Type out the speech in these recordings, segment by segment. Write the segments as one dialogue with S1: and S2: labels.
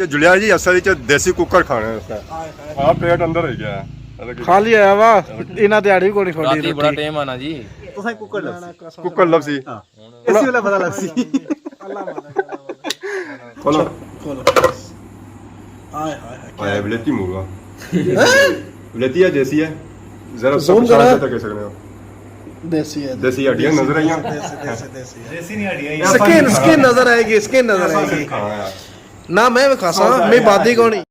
S1: जुलिया जी असल देसी कुकर खाने हाँ पेट अंदर ही गया
S2: खाली आया वा इना दिहाड़ी भी कोनी छोड़ी
S3: राती बड़ा टाइम आना जी
S1: तुसें कुकर लभसी
S2: इसी वाला पता लभसी
S1: खोलो
S2: हाय
S1: हाय विलेती मुर्गा विलेती है देसी है जरा सब पहचान तक कर सकते हो देसी हड्डियां नजर आईयां
S2: देसी नहीं हड्डियां स्किन नजर आएगी ना मैं खासा मैं बादी कोनी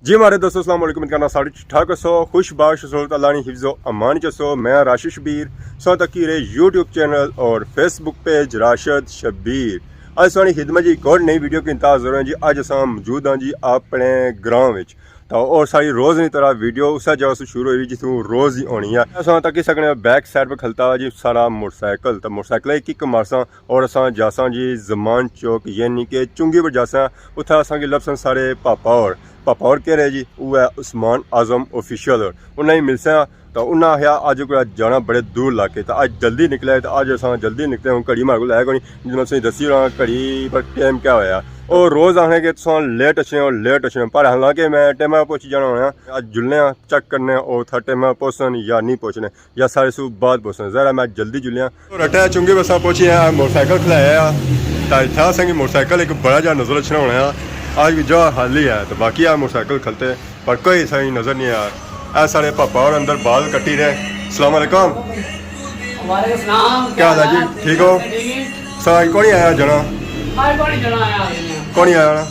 S1: जी हमारे दोस्तों अस्सलाम वालेकुम करना साढ़े ठाक सो खुशबाश सूरत अल्लाह ने हिफ्ज़ो अमान चसो मैं राशिद शबीर सो तक यूट्यूब चैनल और फेसबुक पेज राशिद शबीर अज सानी खिदमत जी एक और नई वीडियो की इंतजार है जी अज अस मौजूद हाँ जी अपने ग्रां विच तो और सारी रोज़ की तरह वीडियो उस जगह से शुरू हुई जितों रोज़ ही आनी है अस तक सकने बैक साइड पर खलता जी सारा मोटरसाइकिल तो मोटरसाइकिल एक किक मारसा और अस जासा जी जमान चौक यानी कि चुंगी पर जासा उत्थे असा लभसन सारे पापा और कह रहे जी वो है उस्मान आजम ऑफिशियल उन्हें मिलसा तो उन्हें आया अज को जाना बड़े दूर लाके तो अज जल्दी निकले तो अज अस जल्दी निकले हूँ घड़ी मारे को लै कोई जिन्हें तुम दसी रहा घड़ी पर टाइम क्या होया और रोज़ आने के तुम लेट अच्छे पर हालांकि मैं टाइम पर पहुँची जाना होना अज जुलने चेक करने और था टाइम पर पहुँचन या नहीं पहुँचने या सारे सूब बाद पहुँचने ज़रा मैं जल्दी जुलिया रट्टा चुंगी बसा पहुँची है मोटरसाइकिल खिलाया था संगी मोटरसाइकिल एक बड़ा जहा नजर अच्छा होना आज भी जो हाली है तो बाकी आ मोटरसाइकिल खलते पर कोई सही नज़र नहीं आया ऐ सारे पापा और अंदर बाल कटी रहे अस्सलाम वालेकुम क्या हाल है जी ठीक हो सर कौन आया जना कौन आया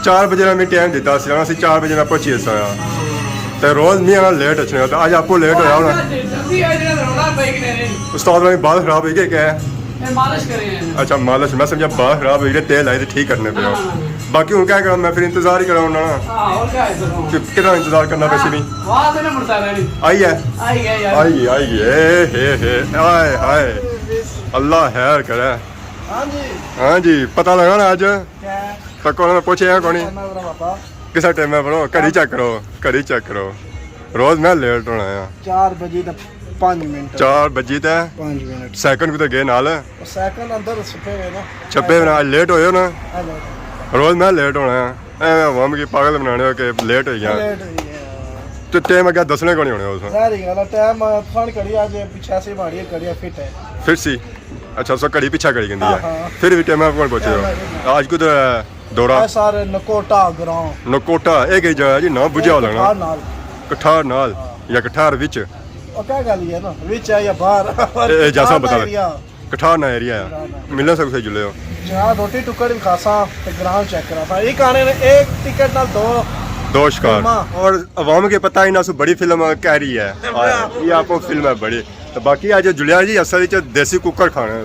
S1: 4 बजे मैं टाइम दिता 4 बजे मैं पहुंची तो रोज नहीं आना लेट अच्छे तो आज आपको लेट होया होना उस्ताद ने बाल खराब हो गए क्या है अच्छा मालिश मैं समझा बाल खराब हो गए तेल आए थे ठीक करने पे बाकी हूँ क्या करा मैं फिर इंतजार ही करा कितना इंतजार करना वैसे नहीं आई है हाय हाय अल्लाह खैर करे हाँ जी पता लगा ना आज तो कौन पूछे कौन किस टाइम में पढ़ो घड़ी चेक करो रोज मैं लेट होना है
S2: 4 बजे 5 मिनट
S1: 4 बजे
S2: 5 मिनट
S1: सेकंड भी तो गए नाल
S2: सेकंड अंदर
S1: छपे ना लेट होए ना रोज मैं लेट होना है अवाम की पागल बनाने के लेट हो गया तो टाइम अगर दसने को नहीं होने उसमें
S2: सारी गल टाइम फन करी आज पीछे से मारी करी फिट है
S1: फिर सी अच्छा सो कड़ी पीछा करी गंदी है फिर भी टाइम कौन पहुंचे आज को दौरा
S2: सारे नकोटा ग्रां
S1: नकोटा एक ही जगह जी ना बुझा लगना कठार नाल या कठार विच
S2: ओ क्या गल है ना विच है या बाहर
S1: ए जैसा बता कठार ना एरिया है मिलना सकते जुले हो
S2: जहां रोटी टुकड़ भी खासा ते ग्रां चेक करा था एक आने ने एक टिकट ना दो शिकार और अवाम के पता ही ना सो बड़ी फिल्म कह रही है ये आपको फिल्म है बड़ी तो बाकी आज जुलिया जी असल देसी कुकर खाना है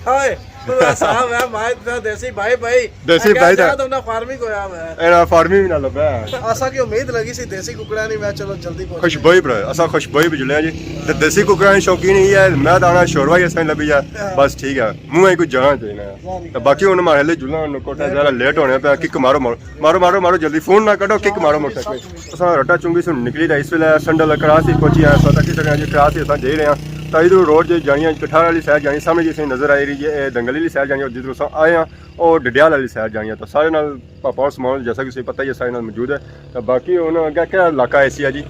S2: हाय साहब है मैं देसी भाई था तुमने फार्मिंग को यार
S1: एना फार्मिंग ना लबा
S2: आसा की उम्मीद लगी सी देसी कुकड़ा नहीं मैं चलो जल्दी पहुंच
S1: खुशबोई पर असा खुशबोई भी जुलिया जी तो देसी कुकड़ा शौकीन ही है मैं दाना शोरवा ही असा लबी है बस ठीक है मुंह ही कुछ जाना चाहिए तो बाकी उन मारे ले जुलना नकोटा जरा लेट होने पे किक मारो जल्दी फोन ना कटो किक मारो मोटरसाइकिल असा रट्टा चुंगी से निकली था इस वेले संडल करासी पहुंची है सो तक जी करासी असा जा रहे हैं तो इधर रोड जो जानी कठार वाली साइड जानी सामने जिसे नजर आई रही है दंगल वाली साइड जानी जिधर आए हैं और डडियाल वाली साइड जानी है तो सारे नाल पापा और समान जैसा कि पता ही है सारे नाल मौजूद है तो बाकी उन्होंने क्या इलाका ऐसी है जी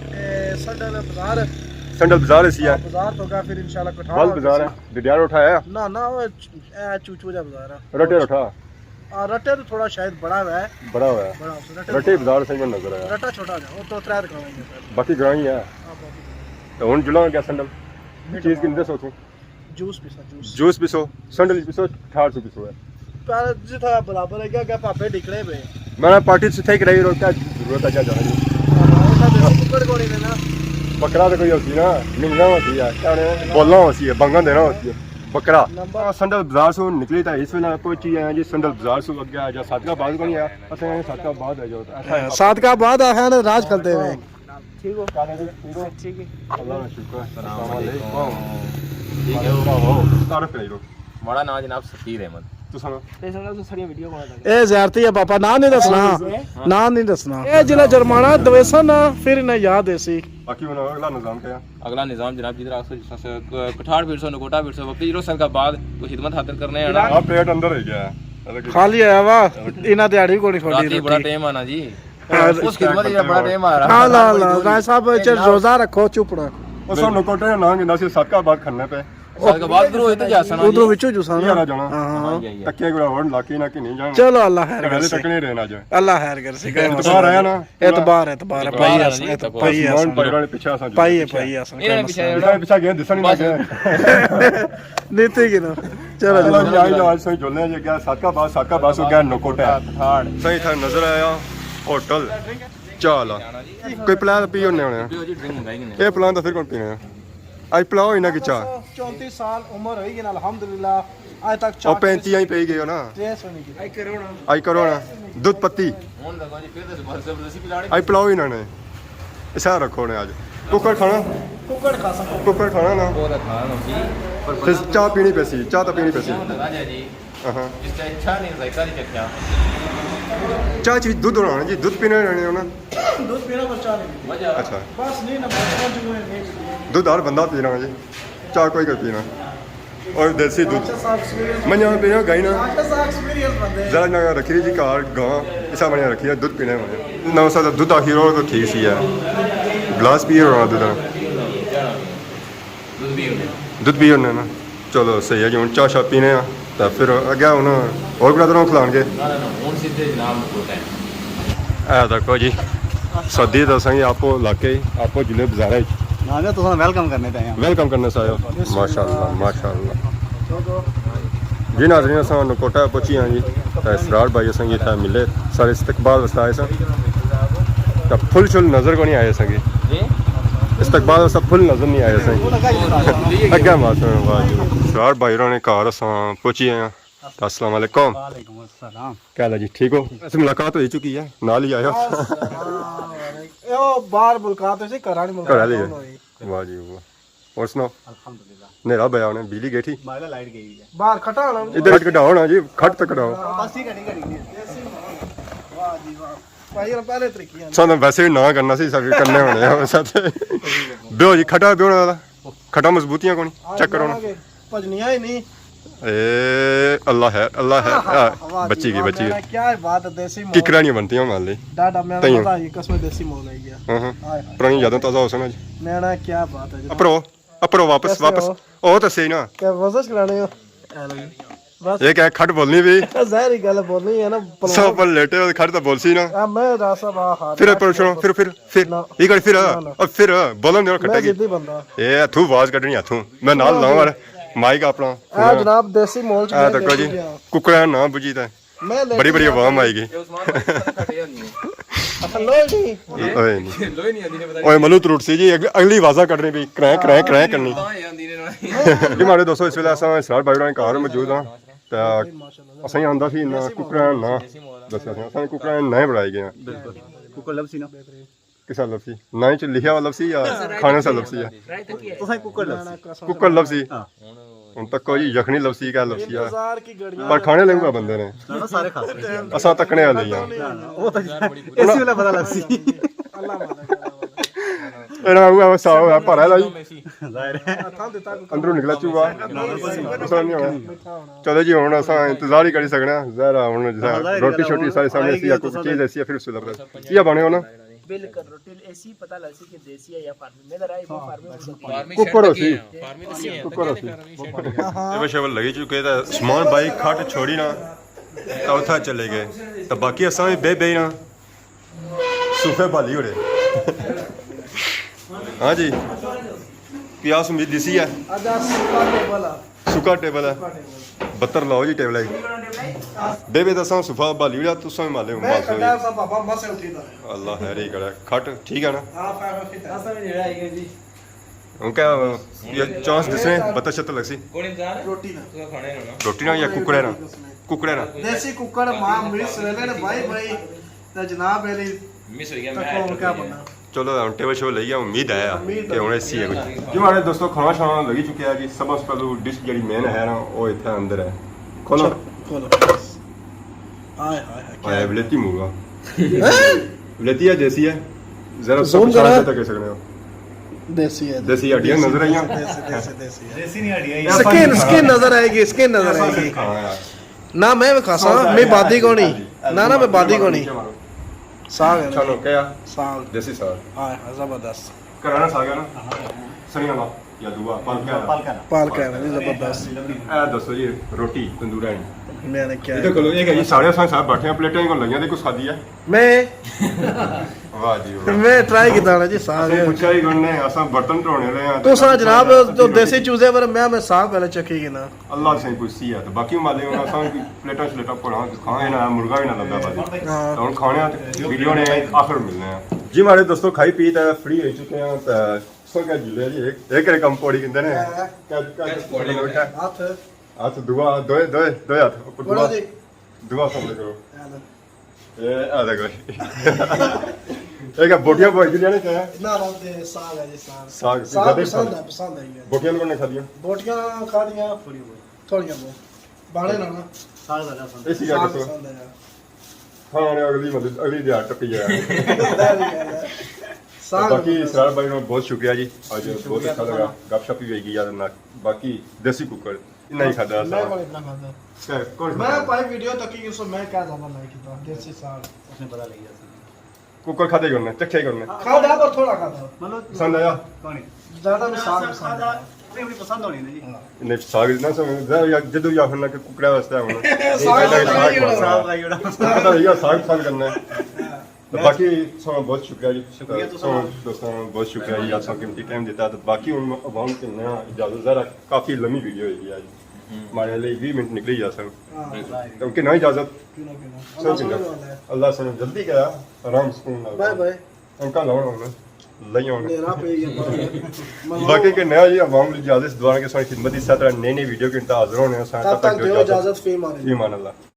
S1: संडल बाजार ऐसी है
S2: बाजार तो फिर इंशाल्लाह कठार
S1: बाजार है डडियाल उठाया
S2: ना चूचू जा बाजार है
S1: रटे उठा
S2: रटे तो थोड़ा शायद बड़ा है
S1: रटे बाजार से नजर आया
S2: रटा छोटा है वो तो 3 दिखाएंगे
S1: बाकी ग्रां ही है तो हुन जुला क्या संडल चीज की दसो तू जूस पिसो संडल पिसो 800 पिसो है
S2: पर जो था बराबर है क्या पापे निकले पे
S1: मैं पार्टी से थे रही रोज क्या जरूरत है क्या जाना
S2: कुकर कोड़ी में ना
S1: बकरा तो कोई होती ना मिलना होती है क्या बोलना होती है बंगन देना होती है बकरा संडल बाजार से निकली था इस वेला पहुंची है जी संडल बाजार से लग गया जा सादकाबाद को नहीं आया असा सादकाबाद है जो
S2: सादकाबाद है ना राज करते हुए ठीक हो ठीक है
S1: अल्लाह का शुक्र अस्सलाम वालेकुम ठीक है
S3: हमारा नाम जनाब सफीर अहमद
S1: ਤੁਸੀਂ
S3: ਇਹ ਜ਼ਿਆਰਤੀ ਹੈ ਪਾਪਾ ਨਾਂ ਨਹੀਂ ਦੱਸਣਾ ਨਾਂ ਨਹੀਂ ਦੱਸਣਾ ਇਹ ਜ਼ਿਲ੍ਹਾ ਜਰਮਾਣਾ ਦਵੇਸਨ ਨਾ ਫਿਰ ਇਹਨਾਂ ਯਾਦ ਦੇਸੀ
S1: बाकी बनाओ अगला निज़ाम क्या है?
S4: अगला निज़ाम जनाब जिधर आपसे कठार 150 नकोटा 150 वक्त 0 साल का बाद कोई खिदमत हासिल करने आना
S1: आप पेट अंदर है क्या
S3: ਖਾਲੀ ਆਇਆ ਵਾ ਇਹਨਾਂ ਦਿਹਾੜੀ ਕੋਣੀ ਫੜੀ
S4: रात बड़ा टाइम आना जी उस खिदमत का बड़ा टाइम आ रहा
S3: ਹਾਂ ਲਾ ਲਾ ਰਾਏ ਸਾਹਿਬ ਚ ਰੋਜ਼ਾ ਰੱਖੋ ਚੁੱਪਣਾ
S1: ਉਹ ਸਾਨੂੰ ਨਕੋਟੇ ਨਾ ਗਿੰਦਾ ਸੀ ਸਦਕਾਬਾਦ ਖੰਨੇ ਪਏ
S4: साल का बाद फिर होए तो जासन
S3: ਉਧਰੋਂ ਵਿੱਚੋਂ
S1: ਕੀ
S3: ਜੁਸਾਨਾ
S1: ਆਣਾ ਜਾਣਾ ਤੱਕੇ ਗੁੜਾ ਹੋਣ ਲਾਕੀ ਨਾ ਕਿ ਨਹੀਂ ਜਾਣਾ
S3: ਚਲੋ ਅੱਲਾ ਖੈਰ
S1: ਪਹਿਲੇ
S3: ਕਰੇ
S1: ਤੱਕਣੇ ਰਹਿਣਾ ਅੱਜ
S3: ਅੱਲਾ ਖੈਰ ਕਰੇ
S1: ਇਤਬਾਰ ਆਇਆ ਨਾ
S3: ਇਤਬਾਰ ਪਈ ਅਸਾਂ ਪਈ
S1: ਮਨ
S3: ਅਸਾਂ
S1: ਪਗੜਾਂ ਪਿੱਛੇ ਅਸਾਂ
S3: ਪਈ ਅਸਾਂ
S4: इन्होंने पीछे
S1: ਪਿੱਛੇ ਗਿਆ ਦਿਸਣ ਨਹੀਂ ਲੱਗਿਆ
S3: ਨੀਤੀ ਕਿ ਨਾ ਚਲੋ
S1: ਚਲੋ ਜੀ ਆਈ ਜਾਓ ਸਹੀ ਜੁਲਨੇ ਜੇ ਗਿਆ ਸਦਕਾਬਾਦ ਹੋ ਗਿਆ ਨਕੋਟਾ
S4: कठार
S1: ਸਹੀ ਥਾ ਨਜ਼ਰ ਆਇਆ ਹੋਟਲ ਚਾਲ ਕੋਈ ਪਲਾਨ ਪੀ ਹੋਣੇ ਹੋਣੇ
S4: जो जी ड्रिंक मंगाएंगे ने
S1: ਇਹ ਪਲਾਨ ਤਾਂ ਫਿਰ ਕੌਣ ਪੀਣਾ ਅੱਜ ਪਲਾਓ ਇਹਨਾਂ ਕੀ ਚਾਹ
S3: 34 ਸਾਲ ਉਮਰ ਹੋਈ ਗਈ ਅਲਹਮਦੁਲਿਲਾ ਅੱਜ ਤੱਕ
S1: ਉਹ 35 ਹੀ ਪਈ ਗਏ ਹੋ ਨਾ ਆਈ ਕਰੋ ਨਾ ਦੁੱਧ ਪੱਤੀ
S4: फोन लगा जी फिर तो जबरदस्ती पिलाड़ी
S1: ਆਈ ਪਲਾਓ ਇਹਨਾਂ ਨੇ ਇਸਾ ਰੱਖੋ ਨੇ ਅੱਜ ਕੁੱਕਰ ਖਾਣਾ ਕੁੱਕਰ ਖਾਣਾ ਨਾ
S4: वो रखा है जी
S1: ਫਿਰ ਚਾਹ ਪੀਣੀ ਪੈਸੀ ਚਾਹ ਤਾਂ ਪੀਣੀ ਪੈਸੀ
S4: लगा जाए जी
S1: ਹਾਂ
S4: जिसका इच्छा नहीं जायका नहीं चखा
S1: ਚਾਹ ਚ ਵੀ ਦੁੱਧ ਹੋਣਾ ਜੀ ਦੁੱਧ ਪੀਣਾ ਰਹਿਣੇ ਹੋਣਾ
S3: ਦੁੱਧ ਪੀਣਾ ਪਰ ਚਾਹ ਨਹੀਂ
S4: मजा
S1: ਅੱਛਾ
S3: ਬਸ ਨਹੀਂ ਨਾ ਪਹੁੰਚ ਗਏ ਨਹੀਂ
S1: ਦੁੱਧ ਹਰ ਬੰਦਾ ਪੀਣਾ ਜੀ ਚਾਹ ਕੋਈ ਕਰ ਪੀਣਾ ਔਰ ਦੇਸੀ ਦੁੱਧ ਮੰਨਿਆ ਪੀਣਾ ਗਾਈ ਨਾ
S3: ਐਕਸਪੀਰੀਅੰਸ ਬੰਦੇ
S1: ਜ਼ਰਾ ਨਾ ਰੱਖੀ ਜੀ ਕਾਰ ਗਾਂ ਇਸਾ ਬਣਿਆ ਰੱਖੀ ਆ ਦੁੱਧ ਪੀਣਾ ਮੈਂ ਨਾ ਸਾਡਾ ਦੁੱਧ ਆਖੀ ਰੋ ਤਾਂ ਠੀਕ ਸੀ ਯਾਰ ਗਲਾਸ ਪੀ ਰਹਾ ਦੁੱਧ
S4: दूध भी होने
S1: ਦੁੱਧ ਵੀ ਹੁੰਨੇ ਨਾ ਚਲੋ ਸਹੀ ਹੈ ਜੀ ਹੁਣ ਚਾਹ ਸ਼ਾਹ ਪੀਣੇ ਆ ਤਾਂ ਫਿਰ ਅੱਗੇ ਹੁਣ ਹੋਰ ਬਰਾਦਰਾਂ ਖਿਲਾਣਗੇ
S4: ना फोन सीधे जनाब होता है
S1: ਐ ਦੇਖੋ ਜੀ ਸਦੀ ਦੱਸਾਂਗੇ ਆਪੋ ਇਲਾਕੇ ਆਪੋ ਜ਼ਿਲ੍ਹੇ ਬਾਜ਼ਾਰ ਵਿੱਚ
S3: ਨਾ ਨਾ ਤੁਸੀਂ ਵੈਲਕਮ ਕਰਨੇ ਤੇ ਆਏ
S1: वेलकम करने से आयो माशाल्लाह जी नाज़रीन असां नकोटा पहुंची हैं जी तो इसरार भाई असां ये था मिले सारे इस्तकबाल वास्ते आए सन तो फुल शुल नज़र को नहीं आए सन
S4: जी
S1: इस्तकबाल वास्ते फुल नज़र नहीं आए सन अग्गे बात वाह जी इसरार भाई ने घर असां पहुंची हैं तो अस्सलाम वालेकुम
S3: ਵਾਲੇਕੁਮ अस्सलाम
S1: क्या हाल है जी ठीक हो ऐसे मुलाकात हो चुकी है नाल ही आयो
S3: ਉਹ ਬਾਹਰ ਮੁਲਕਾਤ ਹੋਈ ਸੀ ਘਰਾਂ ਦੀ
S1: घर वाले
S3: ਮੁਲਕਾਤ
S1: वाह जी वाह और सुनाओ
S3: ਅਲਹਮਦੁਲਿਲਾ
S1: नेरा बया ने बिजली गई थी
S3: ਮਾਇਲਾ ਲਾਈਟ ਗਈ ਹੈ ਬਾਹਰ ਖਟਾ ਹੋਣਾ
S1: इधर खट कटाओ ना जी खट तक कटाओ
S3: ਬਸ ਹੀ ਘੜੀ ਘੜੀ ਵਾਹ ਜੀ ਵਾਹ ਭਾਈ ਪਹਿਲੇ ਤਰੀਕੇ
S1: ਸਾਨੂੰ ਵੈਸੇ ਵੀ ਨਾ ਕਰਨਾ ਸੀ ਸਭ ਕਰਨੇ ਹੋਣੇ ਆ ਸਾਥੇ ਬਿਓ ਜੀ ਖਟਾ ਬਿਓ ਵਾਲਾ ਖਟਾ ਮਜ਼ਬੂਤੀਆਂ ਕੋਣੀ ਚੈੱਕ ਕਰੋ ਨਾ
S3: ਭਜਨੀਆਂ ਹੀ ਨਹੀਂ
S1: ਏ ਅੱਲਾ ਹੈ ਬੱਚੀ ਕੀ
S3: ਕੀ ਬਾਤ ਹੈ ਦੇਸੀ ਮੋਲ
S1: ਕਿਕਰਾਂ ਨਹੀਂ ਬਣਤੀਆਂ ਮੰਨ ਲਈ
S3: ਡਾਡਾ ਮੈਂ ਪਤਾ ਹੀ ਕਸਮ ਦੇਸੀ ਮੋਲ ਆਈ ਗਿਆ
S1: ਹਾਂ
S3: ਹਾਏ ਹਾਏ
S1: ਪੁਰਾਣੀ ਯਾਦਾਂ ਤਾਜ਼ਾ ਹੋ ਸਨ ਅੱਜ
S3: ਮੈਣਾ ਕੀ ਬਾਤ ਹੈ ਜੀ
S1: ਅਪਰੋ ਵਾਪਸ ਉਹ ਤਾਂ ਸਹੀ ਨਾ
S3: ਕਿ ਵਜ਼ਸ਼ ਕਰਾਣੇ ਹੋ ਬਸ
S1: ਇਹ ਕਹਿ ਖਟ ਬੋਲਣੀ ਵੀ
S3: ਜ਼ਾਹਿਰ ਗੱਲ ਬੋਲਣੀ ਹੈ ਨਾ
S1: ਸੋ ਪਰ ਲੇਟੇ ਉਹ ਖਟ ਤਾਂ ਬੋਲ ਸੀ ਨਾ
S3: ਆ ਮੈਂ ਰਾਸਾ ਬਾ ਹਾਰ
S1: ਫਿਰ ਪਰ ਸੁਣੋ ਫਿਰ ਇਹ ਕਰ ਫਿਰ ਬੋਲਣ ਦੇ ਖੱਟਾ ਕੀ
S3: ਜਿੱਦੀ ਬੰਦਾ
S1: ਇਹ ਹੱਥੋਂ ਆਵਾਜ਼ ਕੱਢਣੀ ਹੱਥੋਂ ਮੈਂ ਨਾਲ ਲਾਵਾਂ ਮਾਈਕ ਆਪਣਾ
S3: ਆ ਜਨਾਬ ਦੇਸੀ ਮੋਲ ਚ
S1: ਆ ਦੇਖੋ ਜੀ ਕੁੱਕੜਾਂ ਨਾ ਬੁਝੀ ਤਾਂ
S3: ਮੈਂ
S1: ਬੜੀ ਆਵਾਮ ਆਏਗੀ
S3: ਲੋਈ
S1: ਓਏ ਨਹੀਂ
S4: लोई नहीं आंदी ने पता
S1: ਓਏ ਮਨੂ ਤਰੁੱਟ ਸੀ ਜੀ ਅਗਲੀ ਆਵਾਜ਼ਾਂ ਕੱਢਣੀ ਵੀ ਕਰੈਂ ਕਰਨੀ
S4: कहां है आंदी ने
S1: ਜੀ ਮਾਰੇ ਦੋਸਤੋ ਇਸ ਵੇਲੇ ਅਸਾਂ ਸਰਾਰ ਬਾਈਰਾਂ ਦੇ ਘਰ ਮੌਜੂਦ ਹਾਂ ਤਾਂ ਅਸਾਂ ਆਂਦਾ ਸੀ ਨਾ ਕੁੱਕੜਾਂ ਨਾ ਦੱਸਿਆ ਸੀ ਅਸਾਂ ਕੁੱਕੜਾਂ ਨਾ ਬਣਾਏ ਗਏ ਬਿਲਕੁਲ
S3: ਕੁੱਕੜ ਲਵਸੀ ਨਾ
S1: ਕਿਸਾ ਲਫ਼ਜ਼ੀ ਨਾ ਚ ਲਿਖਿਆ ਹੋਇਆ ਲਫ਼ਜ਼ੀ ਜਾਂ ਖਾਣੇ ਸਾ ਲਫ਼ਜ਼ੀ ਆ
S3: ਤੁਸੀਂ ਕੁੱਕੜ ਲਵਸੀ
S1: ਕੁੱਕੜ ਲਫ਼ਜ਼ੀ ਹੁਣ ਤੱਕ ਕੋਈ ਯਖਣੀ ਲਫ਼ਜ਼ੀ ਕਾ ਲਫ਼ਜ਼ੀ ਆ
S3: ਬਾਜ਼ਾਰ ਕੀ ਗੜੀਆਂ
S1: ਪਰ ਖਾਣੇ ਲੈਂਗਾ ਬੰਦੇ ਨੇ
S3: ਸਾਰੇ ਖਾਸ
S1: ਅਸਾਂ ਤੱਕਣੇ ਵਾਲੇ ਆ
S3: ਉਹ ਤਾਂ ਇਸੇ ਵੇਲੇ ਪਤਾ ਲਵਸੀ ਅੱਲਾ ਮਾਲਕ
S1: ਇਹਨਾਂ ਉਹ ਸਾਹ ਹੋਇਆ ਭਰਾ ਲਾਈ
S3: ਜ਼ਾਹਿਰ ਹੈ ਥਾਂ ਦਿੱਤਾ
S1: ਅੰਦਰੋਂ ਨਿਕਲਾ ਚੂਗਾ ਪਸੰਦ ਨਹੀਂ ਹੋਣਾ ਚਲੋ ਜੀ ਹੁਣ ਅਸਾਂ ਇੰਤਜ਼ਾਰ ਹੀ ਕਰੀ ਸਕਣਾ ਜ਼ਰਾ ਹੁਣ ਰੋਟੀ ਛੋਟੀ ਸਾਰੇ ਸਾਹਮਣੇ ਸੀ ਕੋਈ ਚੀਜ਼ ਐਸੀ ਹੈ ਫਿਰ ਉਸ ਲੱਗ ਕੀ ਬਣੇ ਹੋ ਨਾ
S5: बिल्कुल रोटी ऐसी पता लग सी कि देसी है या फार्मी में जरा वो फार्मी
S4: फार्मी
S1: कुकर हो सी
S4: फार्मी तो नहीं है
S1: कुकर हो सी ਇਹ ਸ਼ਵਲ ਲਗੀ ਚੁੱਕੇ ਤਾਂ ਸਮਾਨ ਬਾਈਕ ਖਟ ਛੋੜੀ ਨਾ ਤਾਂ ਉੱਥਾ ਚਲੇ ਗਏ ਤਾਂ ਬਾਕੀ ਅਸਾਂ ਵੀ ਬੇ ਨਾ ਸੁਫੇ ਭਾਲੀ ਹੋਰੇ ਹਾਂ ਜੀ ਪਿਆਸ ਉਮੀਦ ਦਿਸੀ ਹੈ
S3: ਅਜਾ ਸੁਪਾ ਟੇਬਲ ਆ
S1: ਸੁੱਕਾ ਟੇਬਲ ਹੈ 72 ਲਾਓ ਜੀ ਟੇਬਲ ਹੈ ਬੇਬੇ ਦੱਸਾਂ ਸੁਫਾ ਭਾਲੀ ਹੋਇਆ ਤੁਸੀਂ ਮਾਲੇ
S3: ਮੈਂ ਕੱਢਾ ਸਾ ਬਾਬਾ ਮਸੇ ਉਠੀਦਾ
S1: ਅੱਲਾ ਹੈਰੀ ਕਰੇ ਖਟ ਠੀਕ ਹੈ ਨਾ
S3: ਆ ਫਾਇਦਾ
S5: ऐसा भी नहीं आएगा जी
S1: ਹੁਣ ਕਿਆ ਇਹ ਚਾਂਸ ਦਿਸਨੇ 72 ਲੱਗ ਸੀ
S4: कौन इंसान है
S3: ਰੋਟੀ ਨਾ
S4: तो खाने ना
S1: ਰੋਟੀ ਨਾਲ ਜਾਂ ਕੁੱਕੜੇ ਨਾਲ
S3: ਦੇਸੀ ਕੁੱਕੜ ਮਾਂ ਮਿਸ ਵੇਲੇ ਨੇ ਬਾਈ ਤੇ ਜਨਾਬ ਇਹਲੀ
S4: मिस हो गया
S3: ਤਾਂ
S4: मैं
S3: ਕੋਲ ਕਿਆ ਬਣਾ
S1: ਚਲੋ ਹੁਣ ਟੇਬਲ ਸ਼ੋ ਲਈ ਆ ਉਮੀਦ ਹੈ ਕਿ ਹੁਣ ਐਸੀ ਹੈ ਕੁਝ ਜੀ ਮਾਰੇ ਦੋਸਤੋ ਖਾਣਾ ਸ਼ਾਣਾ ਲੱਗੀ ਚੁੱਕਿਆ ਜੀ ਸਭ ਤੋਂ ਪਹਿਲੂ ਡਿਸ਼ ਜਿਹੜੀ ਮੇਨ ਹੈ ਨਾ ਉਹ ਇੱਥੇ ਅੰਦਰ ਹੈ ਖੋਲੋ
S3: बिल्कुल हाय हाय
S1: आया विलेती मूगा विलेती है देसी है जरा
S3: Zoom
S1: सब
S3: करा।
S1: शांत तक सकने हो
S3: देसी है
S1: देसी हड्डियां नजर आईयां
S3: स्किन नजर आएगी स्किन नजर आएगी
S1: हाँ यार
S3: ना मैं खासा मैं बादी कोनी ना मैं बादी कोनी साग है
S1: चलो क्या
S3: साग
S1: देसी साग
S3: हाय हाय जबरदस्त
S1: कराना साग है ना सरिया ला या दुआ पालका
S3: पालक है जी जबरदस्त
S1: ए दसो जी रोटी तंदूरा है
S3: मैंने क्या
S1: इधर करो ये जी साढ़े सात साहब बैठे हैं प्लेटें को लगियां देखो खादी है
S3: मैं
S1: वाह जी वाह
S3: मैं ट्राई किया ना जी साग
S1: असें पुछया ही गन्ने असां बर्तन धोने ले हैं
S3: तो सा जनाब जो देसी चूजे पर मैं साग पहले चखी की ना
S1: अल्लाह से पुछी है तो बाकी माले होना असां प्लेटां श्लेटां पड़ा खाए ना मुर्गा भी ना लगा बाजी
S3: हाँ।
S1: तो हुन खाने ते वीडियो ने आखिर मिलने हैं जी हमारे दोस्तों खाई पी ते फ्री हो चुके हैं तो सो क्या जुले जी एक रकम पौड़ी कहते ने क्या पौड़ी बैठा
S3: हाथ
S1: हाथ दुआ दो हाथ ऊपर दुआ
S3: जी
S1: दुआ सब करो ए आ देखो एक बोटियां बोल के जाने क्या
S3: ना दे साग है जी
S1: साग
S3: साग पसंद है ये
S1: बोटियां को ने खा दिया
S3: बोटियां खा दिया थोड़ियां बहुत बाणे ना ना साग दा पसंद
S1: ऐसी क्या करो
S3: पसंद है यार
S1: खाने अगली दिहाड़ टपी जाए
S3: साग
S1: बाकी इसरार भाई ने बहुत शुक्रिया जी आज बहुत अच्छा लगा गपशप भी होगी यार ना बाकी देसी कुकर इतना ही खादा
S3: मैं कौन इतना खाता
S1: क्या कौन
S3: मैं पाई वीडियो तक की सो मैं क्या ज्यादा लाइक किया देसी साग उसने पता लग गया
S1: कुकर खाते करना चखे करना
S3: खा लिया पर थोड़ा खाता
S5: मतलब
S1: पसंद आया
S3: ज्यादा भी साग पसंद है
S5: नहीं पसंद होनी ना जी
S1: ने साग ना समझ या जदू या फिर ना कि कुकड़ा वास्ते होना
S3: साग
S1: पता भैया साग साग करना है तो बाकी सब बहुत शुक्रिया जी दोस्तों बहुत शुक्रिया जी आप कीमती टाइम देता तो बाकी उन अवाम के नया इजाजत जरा काफी लंबी वीडियो है आज हमारे लिए 20 मिनट निकली जा सर तो उनकी ना इजाजत अल्लाह से जल्दी गया आराम सुकून
S3: बाय बाय
S1: उनका लाउन होना लई होना
S3: मेरा पे ये
S1: बाकी के नया जी अवाम इजाजत दुआ के साथ खिदमत इस तरह नई नई वीडियो के इंतजार हाजिर होने हैं
S3: तब तक जो इजाजत फी मारे
S1: ईमान अल्लाह